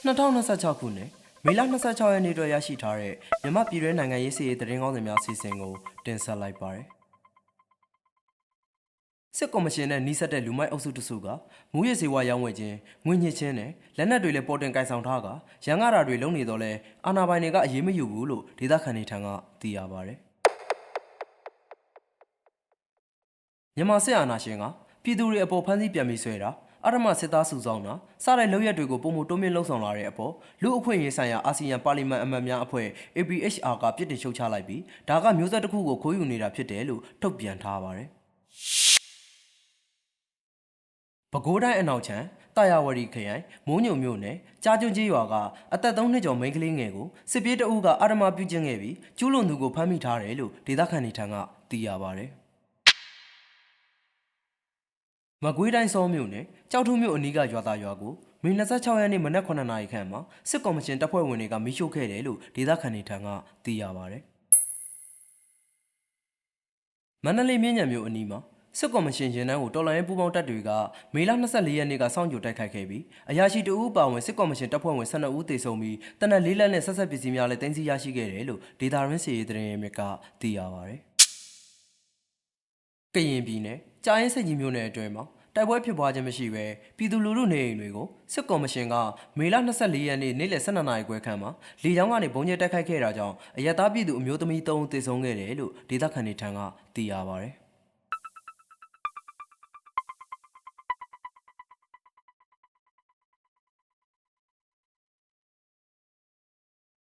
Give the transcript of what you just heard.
2026 ခုနှစ်မေလ26 ရက်နေ့အတွက်ရရှိထားတဲ့မြန်မာပြည်တွင်းနိုင်ငံရေးစီးရေးသတင်းကောင်းစင်များအစီအစဉ်ကိုတင်ဆက်လိုက်ပါတယ်။စစ်ကော်မရှင်နဲ့နှိစက်တဲ့လူမိုက်အုပ်စုတစုကမူရစေဝါရောင်းဝယ်ခြင်းငွေညှစ်ခြင်းနဲ့လက်နက်တွေလည်းပေါ်တင်ကိုင်ဆောင်ထားကရန်ကားတာတွေလုပ်နေတော့လဲအာဏာပိုင်တွေကအရေးမယူဘူးလို့ဒေသခံတွေထံကသိရပါတယ်။မြန်မာစစ်အာဏာရှင်ကပြည်သူတွေအပေါ်ဖမ်းဆီးပြန်ပြီးဆွဲတာအရမစစ်သားစုဆောင်တာစတဲ့လုပ်ရက်တွေကိုပုံမတိုးမြင့်လှုံ့ဆော်လာတဲ့အပေါ်လူအခွင့်အရေးဆိုင်ရာအာဆီယံပါလီမန်အမတ်များအဖွဲ့ APHR ကပြစ်တင်ရှုတ်ချလိုက်ပြီးဒါကမျိုးဆက်တစ်ခုကိုခိုးယူနေတာဖြစ်တယ်လို့ထုတ်ပြန်ထားပါတယ်။ပဲခူးတိုင်းအနောက်ချမ်းတာယာဝတီခရိုင်မိုးညုံမြို့နယ်ကြားကျွန်းကြီးရွာကအသက်3နှစ်ကျော်မိန်းကလေးငယ်ကိုစစ်ပြေးတအုပ်ကအရမပြုကျင့်ခဲ့ပြီးကျူးလွန်သူကိုဖမ်းမိထားတယ်လို့ဒေသခံတွေထံကသိရပါတယ်။မကွေးတိုင်းစောမြို့နယ်ကြောက်ထုမြို့အနီးကရွာသားရွာကိုမေ26ရက်နေ့မနက်9နာရီခန့်မှာစစ်ကော်မရှင်တပ်ဖွဲ့ဝင်တွေကမိရှို့ခဲ့တယ်လို့ဒေသခံတွေထံကသိရပါတယ်။မန္တလေးမြင်းညံမြို့အနီးမှာစစ်ကော်မရှင်ရင်တန်းကိုတော်လှန်ရေးပူးပေါင်းတပ်တွေကမေလ24ရက်နေ့ကစောင့်ကြိုတိုက်ခိုက်ခဲ့ပြီးအရာရှိတဦးပါဝင်စစ်ကော်မရှင်တပ်ဖွဲ့ဝင်12ဦးသေဆုံးပြီးတနက်၄လက်နဲ့ဆက်ဆက်ပစ္စည်းများလည်းတင်စီရရှိခဲ့တယ်လို့ဒေတာရင်းစီရေးသတင်းရင်းမြစ်ကသိရပါတယ်။ကရင်ပြည်နယ်ကြာရင်စိတ်ကြီးမြို့နယ်အတွင်းမှာတိုက်ပွဲဖြစ်ပွားခြင်းမရှိဘဲပြည်သူလူထုနေအိမ်တွေကိုစစ်ကော်မရှင်ကမေလ24ရက်နေ့နေ့လယ်12နာရီခွဲခန့်မှာလေကြောင်းကနေဘုံကျဲတိုက်ခိုက်ခဲ့တာကြောင့်အရက်သားပြည်သူအမျိုးသမီး3ဦးသေဆုံးခဲ့တယ်လို့ဒေသခံတွေထံကသိရပါတယ်။